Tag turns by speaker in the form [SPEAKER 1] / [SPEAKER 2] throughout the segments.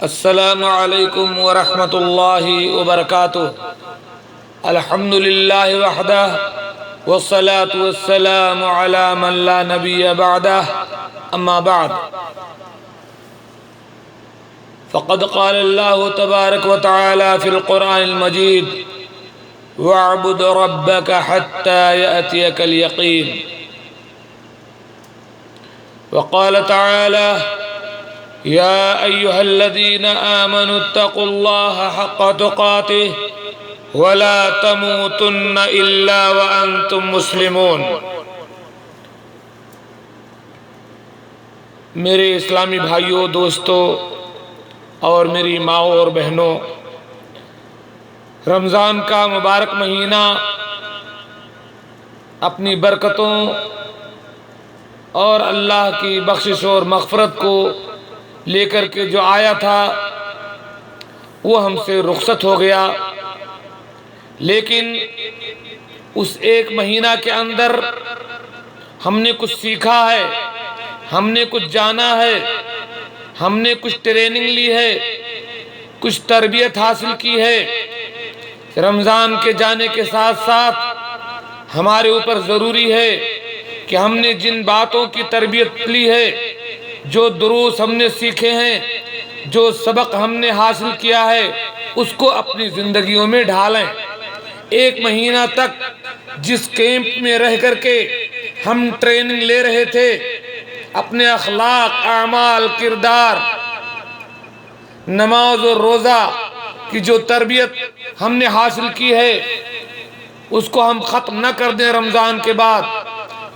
[SPEAKER 1] السلام علیکم ورحمۃ اللہ وبرکاتہ۔ الحمد للہ وحدہ والصلاة والسلام علی من لا نبی بعدہ، اما بعد فقد قال اللہ تبارک وتعالی فی القرآن المجید وَاعْبُدْ رَبَّكَ حَتَّى يَأْتِيَكَ الْيَقِينُ، وقال تعالی يا أيها الذين آمنوا اتقوا الله حق تقاته ولا تموتن إلا وأنتم مسلمون۔ میرے اسلامی بھائیوں، دوستوں اور میری ماؤں اور بہنوں، رمضان کا مبارک مہینہ اپنی برکتوں اور اللہ کی بخشش اور مغفرت کو لے کر کے جو آیا تھا وہ ہم سے رخصت ہو گیا، لیکن اس ایک مہینہ کے اندر ہم نے کچھ سیکھا ہے، ہم نے کچھ جانا ہے، ہم نے کچھ ٹریننگ لی ہے، کچھ تربیت حاصل کی ہے۔ رمضان کے جانے کے ساتھ ساتھ ہمارے اوپر ضروری ہے کہ ہم نے جن باتوں کی تربیت لی ہے، جو دروس ہم نے سیکھے ہیں، جو سبق ہم نے حاصل کیا ہے، اس کو اپنی زندگیوں میں ڈھالیں۔ ایک مہینہ تک جس کیمپ میں رہ کر کے ہم ٹریننگ لے رہے تھے، اپنے اخلاق، اعمال، کردار، نماز اور روزہ کی جو تربیت ہم نے حاصل کی ہے، اس کو ہم ختم نہ کر دیں رمضان کے بعد،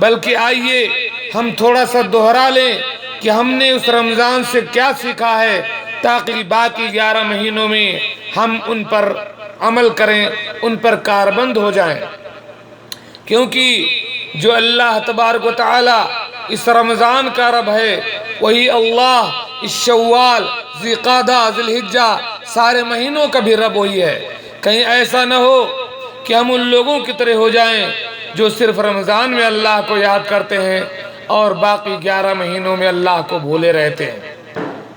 [SPEAKER 1] بلکہ آئیے ہم تھوڑا سا دوہرا لیں کہ ہم نے اس رمضان سے کیا سیکھا ہے، تاکہ باقی 11 مہینوں میں ہم ان پر عمل کریں، ان پر کاربند ہو جائیں۔ کیونکہ جو اللہ تبارک و تعالی اس رمضان کا رب ہے، وہی اللہ اس شوال، ذی قعدہ، ذی الحجہ سارے مہینوں کا بھی رب وہی ہے۔ کہیں ایسا نہ ہو کہ ہم ان لوگوں کی طرح ہو جائیں جو صرف رمضان میں اللہ کو یاد کرتے ہیں اور باقی 11 مہینوں میں اللہ کو بھولے رہتے ہیں۔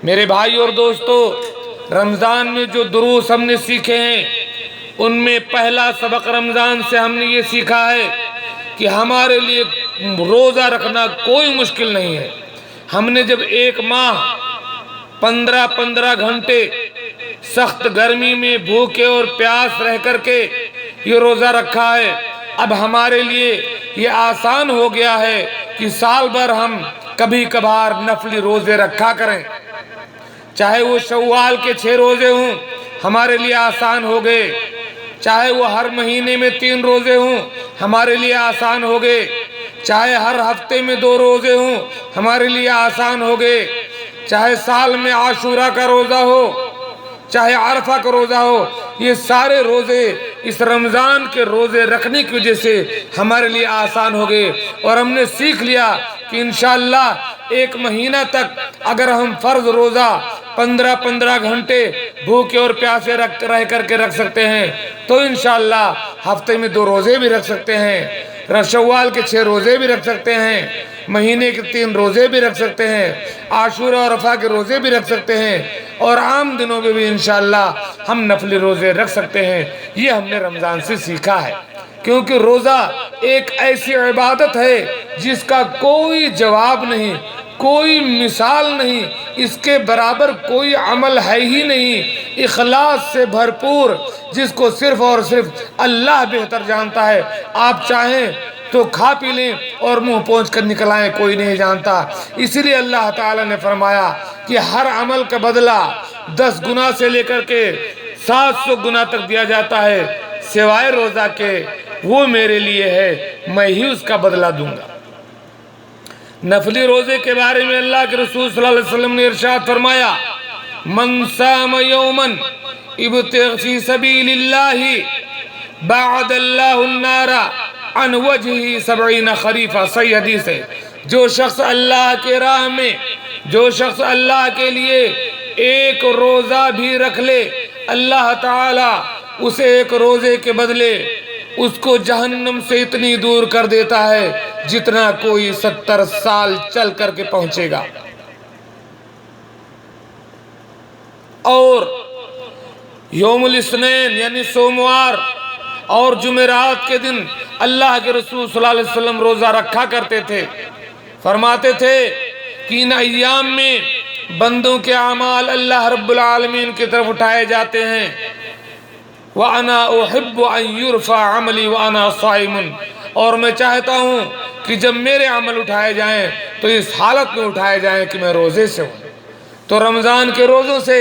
[SPEAKER 1] میرے بھائی اور دوستو، رمضان میں جو دروس ہم نے سیکھے ہیں، ان میں پہلا سبق رمضان سے ہم نے یہ سیکھا ہے کہ ہمارے لیے روزہ رکھنا کوئی مشکل نہیں ہے۔ ہم نے جب ایک ماہ 15 گھنٹے سخت گرمی میں بھوکے اور پیاس رہ کر کے یہ روزہ رکھا ہے، اب ہمارے لیے یہ آسان ہو گیا ہے کہ سال بھر ہم کبھی کبھار نفلی روزے رکھا کریں۔ چاہے وہ شوال کے 6 روزے ہوں، ہمارے لیے آسان ہو گئے، چاہے وہ ہر مہینے میں 3 روزے ہوں، ہمارے لیے آسان ہو گئے، چاہے ہر ہفتے میں 2 روزے ہوں، ہمارے لیے آسان ہو گئے، چاہے سال میں عاشورہ کا روزہ ہو، چاہے عرفہ کا روزہ ہو، یہ سارے روزے اس رمضان کے روزے رکھنے کی وجہ سے ہمارے لیے آسان ہو گئے، اور ہم نے سیکھ لیا کہ انشاءاللہ ایک مہینہ تک اگر ہم فرض روزہ 15 گھنٹے بھوکے اور پیاسے رہ کر کے رکھ سکتے ہیں، تو انشاءاللہ ہفتے میں 2 روزے بھی رکھ سکتے ہیں، شوال کے 6 روزے بھی رکھ سکتے ہیں، مہینے کے 3 روزے بھی رکھ سکتے ہیں، عاشورہ اور عرفہ کے روزے بھی رکھ سکتے ہیں، اور عام دنوں میں بھی انشاءاللہ ہم نفلی روزے رکھ سکتے ہیں۔ یہ ہم نے رمضان سے سیکھا ہے، کیونکہ روزہ ایک ایسی عبادت ہے جس کا کوئی جواب نہیں، کوئی مثال نہیں، اس کے برابر کوئی عمل ہے ہی نہیں، اخلاص سے بھرپور، جس کو صرف اور صرف اللہ بہتر جانتا ہے۔ آپ چاہیں تو کھا پی لیں اور منہ پونچھ کر نکل آئیں، کوئی نہیں جانتا۔ اسی لیے اللہ تعالیٰ نے فرمایا کہ ہر عمل کا بدلہ 10 گنا سے لے کر کے 700 گنا تک دیا جاتا ہے، سوائے روزہ کے، وہ میرے لیے ہے، میں ہی اس کا بدلہ دوں گا۔ نفلی روزے کے بارے میں اللہ کے رسول صلی اللہ علیہ وسلم نے ارشاد فرمایا، من صام یوما ابتغاء فی سبیل اللہ بعد اللہ النار عن وجہہ 70 خریفہ۔ صحیح حدیث ہے، جو شخص اللہ کے راہ میں، جو شخص اللہ کے لیے ایک روزہ بھی رکھ لے، اللہ تعالی اسے ایک روزے کے بدلے اس کو جہنم سے اتنی دور کر دیتا ہے جتنا کوئی 70 سال چل کر کے پہنچے گا۔ اور یوم الاثنین یعنی سوموار اور جمعرات کے دن اللہ کے رسول صلی اللہ علیہ وسلم روزہ رکھا کرتے تھے۔ فرماتے تھے کہ ان ایام میں بندوں کے اعمال اللہ رب العالمین کی طرف اٹھائے جاتے ہیں۔ وَأَنَا أُحِبُّ أَن يُرْفَعَ عَمَلِي وَأَنَا صَائِمٌ، اور میں چاہتا ہوں کہ جب میرے عمل اٹھائے جائیں تو اس حالت میں اٹھائے جائیں کہ میں روزے سے ہوں۔ تو رمضان کے روزوں سے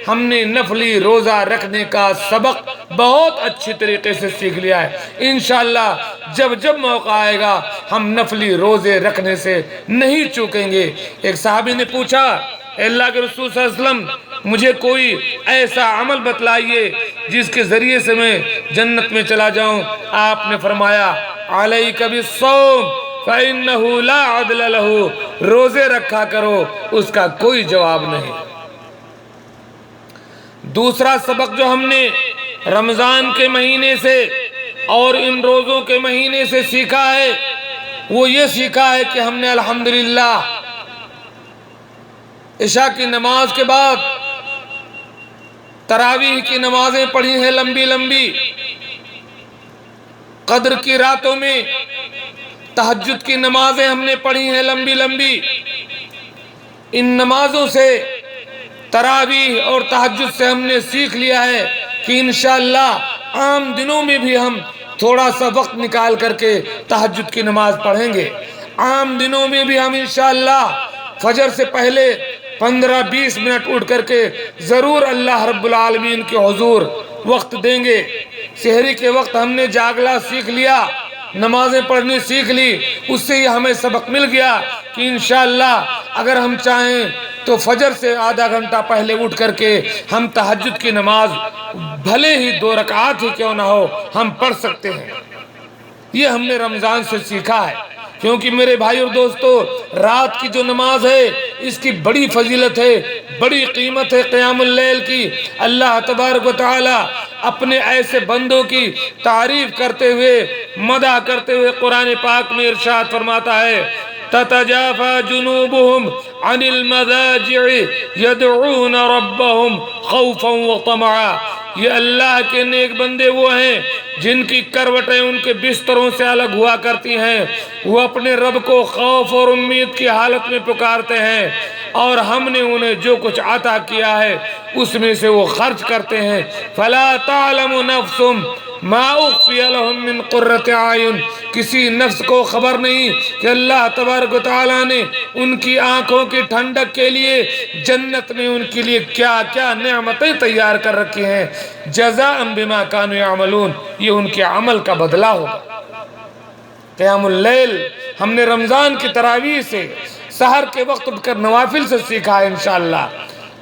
[SPEAKER 1] ہم نے نفلی روزہ رکھنے کا سبق بہت اچھی طریقے سے سیکھ لیا ہے۔ انشاءاللہ جب جب موقع آئے گا ہم نفلی روزے رکھنے سے نہیں چوکیں گے۔ ایک صحابی نے پوچھا، اے اللہ کے رسول صلی اللہ علیہ وسلم مجھے کوئی ایسا عمل بتلائیے جس کے ذریعے سے میں جنت میں چلا جاؤں۔ آپ نے فرمایا علیک بالصوم فإنہ لا عدل لہ، روزے رکھا کرو، اس کا کوئی جواب نہیں۔ دوسرا سبق جو ہم نے رمضان کے مہینے سے اور ان روزوں کے مہینے سے سیکھا ہے وہ یہ سیکھا ہے کہ ہم نے الحمدللہ عشاء کی نماز کے بعد تراویح کی نمازیں پڑھی ہیں لمبی لمبی، قدر کی راتوں میں تہجد کی نمازیں ہم نے پڑھی ہیں لمبی لمبی۔ ان نمازوں سے تراویح اور تہجد سے ہم نے سیکھ لیا ہے کہ انشاءاللہ عام دنوں میں بھی ہم تھوڑا سا وقت نکال کر کے تہجد کی نماز پڑھیں گے۔ عام دنوں میں بھی ہم انشاءاللہ فجر سے پہلے 15-20 منٹ اٹھ کر کے ضرور اللہ رب العالمین کے حضور وقت دیں گے۔ سحری کے وقت ہم نے جاگنا سیکھ لیا، نمازیں پڑھنی سیکھ لی، اس سے ہی ہمیں سبق مل گیا کہ انشاءاللہ اگر ہم چاہیں تو فجر سے آدھا گھنٹہ پہلے اٹھ کر کے ہم تہجد کی نماز بھلے ہی 2 رکعات ہی کیوں نہ ہو ہم پڑھ سکتے ہیں۔ یہ ہم نے رمضان سے سیکھا ہے، کیونکہ میرے بھائی اور دوستو رات کی جو نماز ہے اس کی بڑی فضیلت ہے، بڑی قیمت ہے قیام اللیل کی۔ اللہ تبارک و تعالی اپنے ایسے بندوں کی تعریف کرتے ہوئے مدح کرتے ہوئے قرآن پاک میں ارشاد فرماتا ہے تتجافى جنوبهم عن المضاجع يدعون ربهم خوفا وطمعا، یہ اللہ کے نیک بندے وہ ہیں جن کی کروٹیں ان کے بستروں سے الگ ہوا کرتی ہیں، وہ اپنے رب کو خوف اور امید کی حالت میں پکارتے ہیں، اور ہم نے انہیں جو کچھ عطا کیا ہے اس میں سے وہ خرچ کرتے ہیں۔ فلا تعلم نفس ما اخفی لهم من قرۃ اعین، کسی نفس کو خبر نہیں کہ اللہ تبارک و تعالیٰ نے ان کی آنکھوں کی ٹھنڈک کے لیے جنت میں ان کے لیے کیا کیا نعمتیں تیار کر رکھی ہیں، جزاء بما کانوا یعملون، یہ ان کے عمل کا بدلہ ہوگا۔ قیام اللیل ہم نے رمضان کی تراویح سے سحر کے وقت اٹھ کر نوافل سے سیکھا ہے انشاءاللہ۔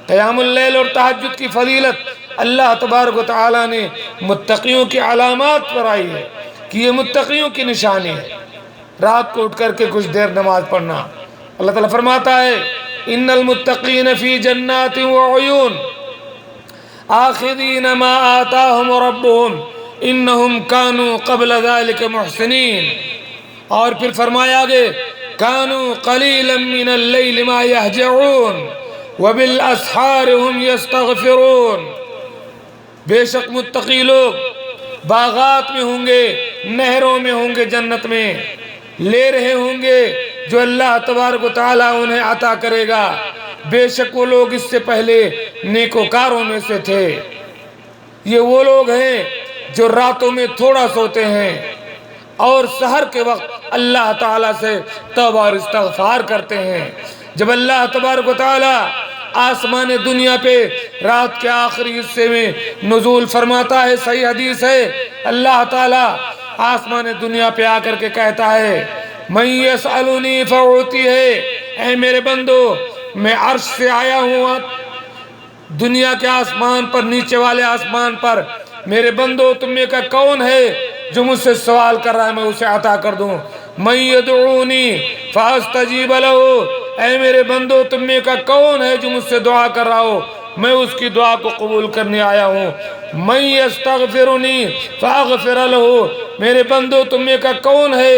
[SPEAKER 1] قیام اللیل اور تہجد کی فضیلت اللہ تبارک و تعالیٰ نے متقیوں کی علامات پر آئی ہے کہ یہ متقیوں کی نشانی ہے، رات کو اٹھ کر کے کچھ دیر نماز پڑھنا۔ اللہ تعالیٰ فرماتا ہے ان المتقین فی جنات وعیون آخذین ما آتاہم ربہم انہم کانوا قبل ذلک محسنین، اور پھر فرمایا آگے کانوا قلیلا من اللیل ما یہجعون وبالاسحار ہم یستغفرون، بے شک متقی لوگ باغات میں ہوں گے، نہروں میں ہوں گے، جنت میں لے رہے ہوں گے جو اللہ تبارک و تعالیٰ انہیں عطا کرے گا۔ بے شک وہ لوگ اس سے پہلے نیکوکاروں میں سے تھے۔ یہ وہ لوگ ہیں جو راتوں میں تھوڑا سوتے ہیں اور سحر کے وقت اللہ تعالیٰ سے توبہ اور استغفار کرتے ہیں۔ جب اللہ تبارک و تعالیٰ آسمان دنیا پہ رات کے آخری حصے میں نزول فرماتا ہے، صحیح حدیث ہے، اللہ تعالیٰ آسمان دنیا پہ آ کر کے کہتا ہے من یسألنی فاعطیہ، اے میرے بندو میں عرش سے آیا ہوں دنیا کے آسمان پر، نیچے والے آسمان پر، میرے بندو تم میں کا کون ہے جو مجھ سے سوال کر رہا ہے میں اسے عطا کر دوں۔ من یدعونی فاستجیب لہ، اے میرے بندو تم میں کا کون ہے جو مجھ سے دعا کر رہا ہو میں اس کی دعا کو قبول کرنے آیا ہوں۔ من یستغفرنی فاغفر لہ، میرے بندو تم میں کا کون ہے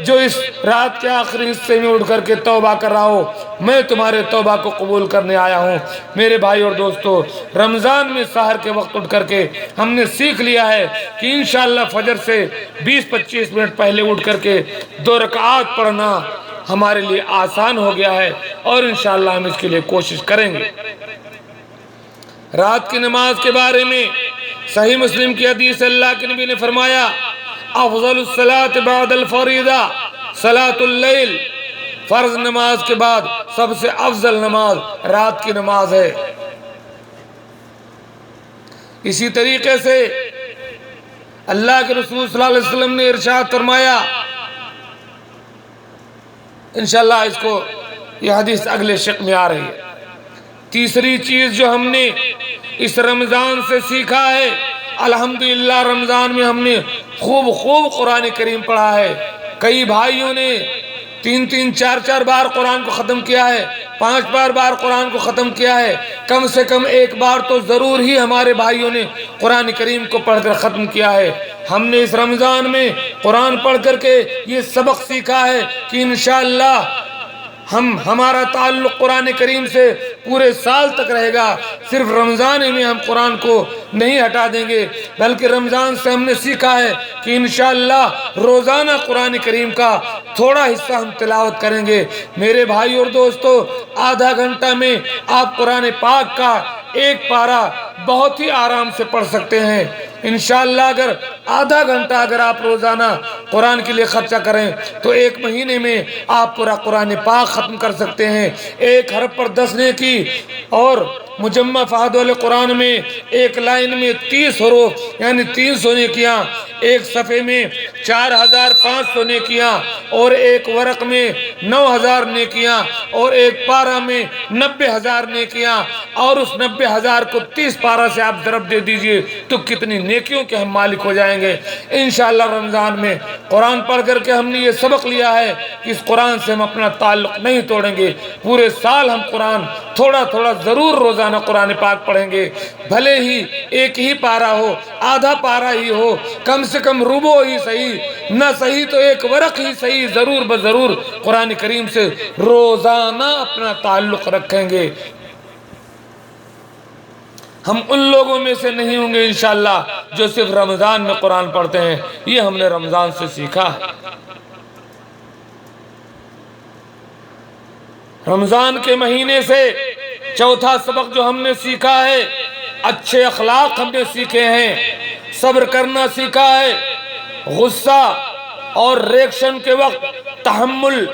[SPEAKER 1] جو اس رات کے آخری حصے میں اٹھ کر کے توبہ کر رہا ہو، میں تمہارے توبہ کو قبول کرنے آیا ہوں۔ میرے بھائی اور دوستو، رمضان میں سحر کے وقت اٹھ کر کے ہم نے سیکھ لیا ہے کہ انشاءاللہ فجر سے 20-25 منٹ پہلے اٹھ کر کے 2 رکعات پڑھنا ہمارے لیے آسان ہو گیا ہے، اور انشاءاللہ ہم اس کے لیے کوشش کریں گے۔ رات کی نماز کے بارے میں صحیح مسلم کی حدیث، اللہ کے نبی نے فرمایا افضل الصلاة بعد الفریضہ صلاۃ اللیل، فرض نماز کے بعد سب سے افضل نماز رات کی نماز ہے۔ اسی طریقے سے اللہ کے رسول صلی اللہ علیہ وسلم نے ارشاد فرمایا، انشاءاللہ اس کو یہ حدیث اگلے شق میں آ رہی ہے۔ تیسری چیز جو ہم نے اس رمضان سے سیکھا ہے، الحمدللہ رمضان میں ہم نے خوب قرآن کریم پڑھا ہے۔ کئی بھائیوں نے 3-3 4-4 بار قرآن کو ختم کیا ہے، 5 بار قرآن کو ختم کیا ہے۔ کم سے کم ایک بار تو ضرور ہی ہمارے بھائیوں نے قرآن کریم کو پڑھ کر ختم کیا ہے۔ ہم نے اس رمضان میں قرآن پڑھ کر کے یہ سبق سیکھا ہے کہ انشاءاللہ ہمارا تعلق قرآن کریم سے پورے سال تک رہے گا۔ صرف رمضان میں ہم قرآن کو نہیں ہٹا دیں گے، بلکہ رمضان سے ہم نے سیکھا ہے کہ انشاءاللہ روزانہ قرآن کریم کا تھوڑا حصہ ہم تلاوت کریں گے۔ میرے بھائی اور دوستو، آدھا گھنٹہ میں آپ قرآن پاک کا ایک پارہ بہت ہی آرام سے پڑھ سکتے ہیں۔ انشاءاللہ اگر آدھا گھنٹہ اگر آپ روزانہ قرآن کے لیے خرچہ کریں تو 1 مہینے میں آپ پورا قرآن پاک ختم کر سکتے ہیں۔ 1 حرف پر 10 نیکی، اور مجمع فہد والے قرآن میں 1 لائن میں 30 حروف یعنی 300 نیکیاں، 1 صفحے میں 4500 نیکیاں، اور 1 ورق میں 9000 نیکیاں، اور 1 پارہ میں 90000 نیکیاں، اور اس 90000 کو 30 پارہ سے آپ ضرب دے دیجئے تو کتنی نیکیوں کے ہم مالک ہو جائیں گے۔ انشاءاللہ رمضان میں قرآن پڑھ کر کے ہم نے یہ سبق لیا ہے کہ اس قرآن سے ہم اپنا تعلق نہیں توڑیں گے۔ پورے سال ہم قرآن تھوڑا ضرور روزانہ قرآن پاک پڑھیں گے، بھلے ہی 1 ہی پارہ ہو، آدھا پارہ ہی ہو، کم سے کم ربع ہی صحیح، نہ صحیح تو 1 ورق ہی صحیح، ضرور بضرور قرآن کریم سے روزانہ اپنا تعلق رکھیں گے۔ ہم ان لوگوں میں سے نہیں ہوں گے انشاءاللہ جو صرف رمضان میں قرآن پڑھتے ہیں۔ یہ ہم نے رمضان سے سیکھا ہے۔ رمضان کے مہینے سے چوتھا سبق جو ہم نے سیکھا ہے، اچھے اخلاق ہم نے سیکھے ہیں، صبر کرنا سیکھا ہے، غصہ اور ریئیکشن کے وقت تحمل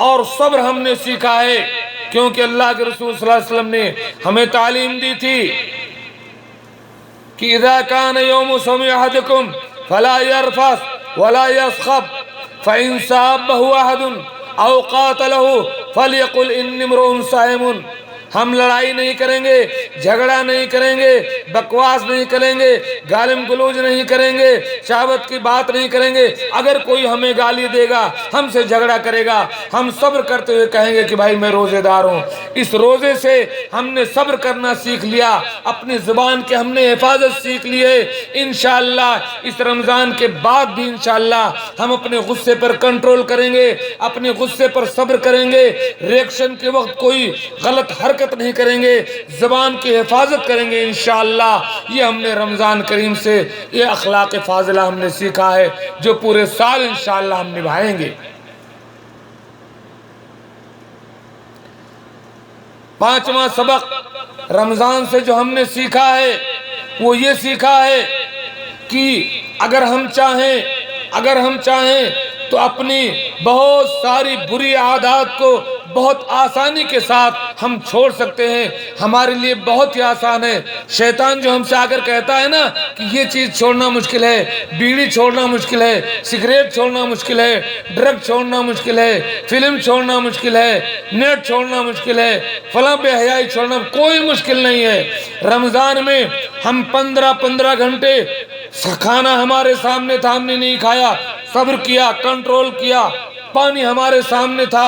[SPEAKER 1] اور صبر ہم نے سیکھا ہے، کیونکہ اللہ کے رسول صلی اللہ علیہ وسلم نے ہمیں تعلیم دی تھی کہ اذا كان يوم صوم احدكم فلا يرفث ولا يصخب فإن سابه احد او قاتله فليقل إني امرؤ صائم۔ ہم لڑائی نہیں کریں گے، جھگڑا نہیں کریں گے، بکواس نہیں کریں گے، گالم گلوچ نہیں کریں گے، شہوت کی بات نہیں کریں گے۔ اگر کوئی ہمیں گالی دے گا، ہم سے جھگڑا کرے گا، ہم صبر کرتے ہوئے کہیں گے کہ بھائی میں روزے دار ہوں۔ اس روزے سے ہم نے صبر کرنا سیکھ لیا، اپنی زبان کے ہم نے حفاظت سیکھ لی ہے۔ انشاءاللہ اس رمضان کے بعد بھی انشاءاللہ ہم اپنے غصے پر کنٹرول کریں گے، اپنے غصے پر صبر کریں گے، ریئیکشن کے وقت کوئی غلط حرکت نہیں کریں گے، زبان کی حفاظت کریں گے انشاءاللہ۔ یہ ہم نے رمضان کریم سے یہ اخلاق فاضلہ ہم نے سیکھا ہے جو پورے سال انشاءاللہ ہم نبھائیں گے۔ 5واں سبق رمضان سے جو ہم نے سیکھا ہے وہ یہ سیکھا ہے کہ اگر ہم چاہیں تو اپنی بہت ساری بری عادات کو بہت آسانی کے ساتھ ہم چھوڑ سکتے ہیں۔ ہمارے لیے بہت ہی آسان ہے۔ شیطان جو ہم سے آ کر کہتا ہے نا کہ یہ چیز چھوڑنا مشکل ہے، بیڑی چھوڑنا مشکل ہے، سگریٹ چھوڑنا مشکل ہے، ڈرگ چھوڑنا مشکل ہے، فلم چھوڑنا مشکل ہے، نیٹ چھوڑنا مشکل ہے، فلاں بے حیائی چھوڑنا، کوئی مشکل نہیں ہے۔ رمضان میں ہم 15 گھنٹے کھانا ہمارے سامنے تھا، ہم نے نہیں کھایا، صبر کیا، کنٹرول کیا، پانی ہمارے سامنے تھا،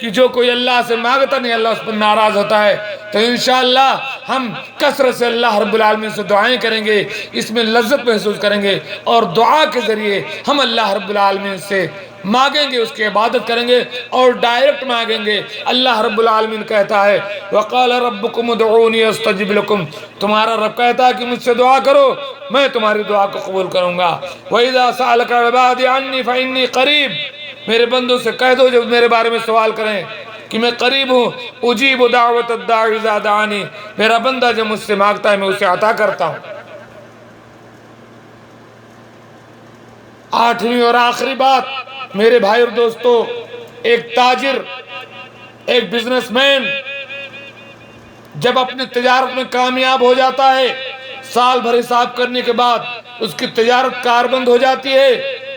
[SPEAKER 1] کہ جو کوئی اللہ سے مانگتا نہیں اللہ اس پر ناراض ہوتا ہے۔ تو انشاءاللہ ہم کثرت سے اللہ رب العالمین سے دعائیں کریں گے، اس میں لذت محسوس کریں گے، اور دعا کے ذریعے ہم اللہ رب العالمین سے مانگیں گے، اس کی عبادت کریں گے اور ڈائریکٹ مانگیں گے۔ اللہ رب العالمین کہتا ہے وَقَالَ رَبُّكُمُ ادْعُونِي أَسْتَجِبْ لَكُمْ، تمہارا رب کہتا ہے کہ مجھ سے دعا کرو، میں تمہاری دعا کو قبول کروں گا۔ وَإِذَا سَأَلَكَ عِبَادِي عَنِّي فَإِنِّي قَرِيبٌ، میرے بندوں سے کہہ دو جب میرے بارے میں سوال کریں کہ میں قریب ہوں، اجیب دعوت الداعی اذا دعانی، میرا بندہ جب مجھ سے مانگتا ہے میں اسے عطا کرتا ہوں۔ آٹھویں اور آخری بات میرے بھائی اور دوستو، ایک تاجر، ایک بزنس مین جب اپنی تجارت میں کامیاب ہو جاتا ہے، سال بھر حساب کرنے کے بعد اس کی تجارت کاربند ہو جاتی ہے،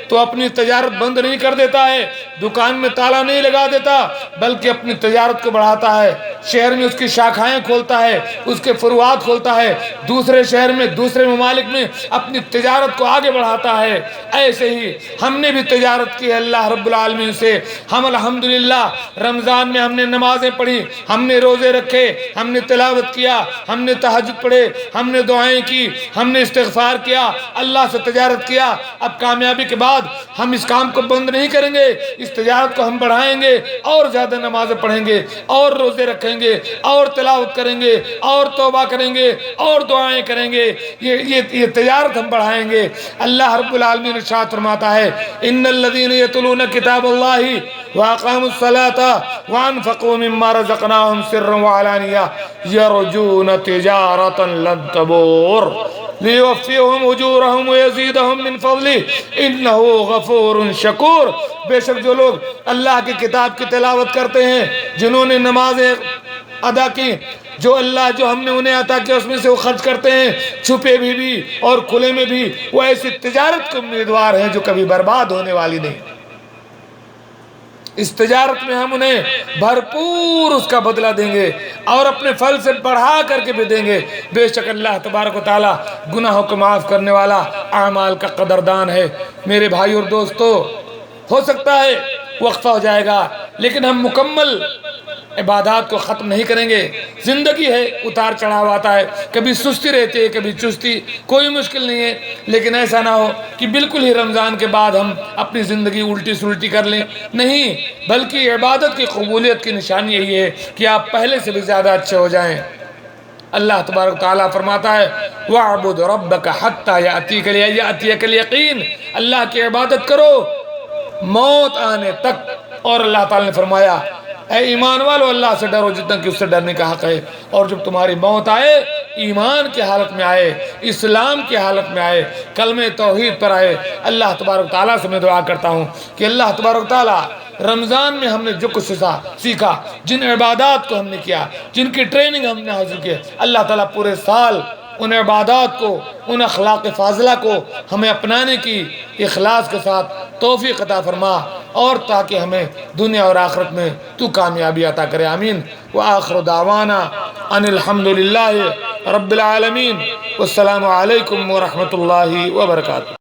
[SPEAKER 1] تو اپنی تجارت بند نہیں کر دیتا ہے، دکان میں تالا نہیں لگا دیتا، بلکہ اپنی تجارت کو بڑھاتا ہے، شہر میں اس کی شاخائیں کھولتا ہے، اس کے فروعات کھولتا ہے، دوسرے شہر میں، دوسرے ممالک میں اپنی تجارت کو آگے بڑھاتا ہے۔ ایسے ہی ہم نے بھی تجارت کی ہے اللہ رب العالمین سے۔ ہم الحمدللہ رمضان میں ہم نے نمازیں پڑھی، ہم نے روزے رکھے، ہم نے تلاوت کیا، ہم نے تہجد پڑھے، ہم نے دعائیں کی، ہم نے استغفار کیا، اللہ سے تجارت کیا۔ اب کامیابی کے بعد ہم اس کام کو بند نہیں کریں گے، اس تجارت کو ہم بڑھائیں گے، اور زیادہ نمازیں پڑھیں گے، اور روزے رکھیں گے، اور تلاوت کریں گے، اور توبہ کریں گے، اور دعائیں کریں گے، یہ تجارت ہم بڑھائیں گے۔ اللہ رب العالمین ارشاد فرماتا ہے ان الذین یتلون کتاب اللہ واقاموا الصلاة وانفقوا مما رزقناهم سرا وعلانیہ یرجون تجارتا لن تبور لیوفیہم اجورہم ویزیدہم من فضلہ انہو غفور شکور۔ بے شک جو لوگ اللہ کی کتاب کی تلاوت کرتے ہیں، جنہوں نے نمازیں ادا کی، جو اللہ جو ہم نے انہیں عطا کیا اس میں سے وہ خرچ کرتے ہیں، چھپے بھی اور کھلے میں بھی، وہ ایسی تجارت کے امیدوار ہیں جو کبھی برباد ہونے والی نہیں۔ اس تجارت میں ہم انہیں بھرپور اس کا بدلہ دیں گے اور اپنے پھل سے بڑھا کر کے بھی دیں گے۔ بے شک اللہ تبارک و تعالی گناہوں کو معاف کرنے والا، اعمال کا قدردان ہے۔ میرے بھائی اور دوستو، ہو سکتا ہے وقفہ ہو جائے گا، لیکن ہم مکمل عبادات کو ختم نہیں کریں گے۔ زندگی ہے، اتار چڑھاو آتا ہے، کبھی سستی رہتی ہے، کبھی چستی، کوئی مشکل نہیں ہے، لیکن ایسا نہ ہو کہ بالکل ہی رمضان کے بعد ہم اپنی زندگی الٹی سلٹی کر لیں، نہیں، بلکہ عبادت کی قبولیت کی نشانی یہی ہے کہ آپ پہلے سے بھی زیادہ اچھے ہو جائیں۔ اللہ تبارک تعالیٰ فرماتا ہے وَاعْبُدْ رَبَّكَ حَتَّى يَأْتِيَكَ الْيَقِينُ، اللہ کی عبادت کرو موت آنے تک۔ اور اللہ تعالیٰ نے فرمایا اے ایمان والو اللہ سے ڈرو جتنا کہ اس سے ڈرنے کا حق ہے، اور جب تمہاری موت آئے ایمان کی حالت میں آئے، اسلام کی حالت میں آئے، کلمہ توحید پر آئے۔ اللہ تبارک تعالیٰ سے میں دعا کرتا ہوں کہ اللہ تبارک تعالیٰ رمضان میں ہم نے جو کچھ سیکھا، جن عبادات کو ہم نے کیا، جن کی ٹریننگ ہم نے حاصل کی، اللہ تعالیٰ پورے سال ان عبادات کو، ان اخلاق فاضلہ کو ہمیں اپنانے کی اخلاص کے ساتھ توفیق عطا فرما، اور تاکہ ہمیں دنیا اور آخرت میں تو کامیابی عطا کرے، آمین۔ وآخر دعوانا ان الحمدللہ رب العالمین، والسلام علیکم ورحمۃ اللہ وبرکاتہ۔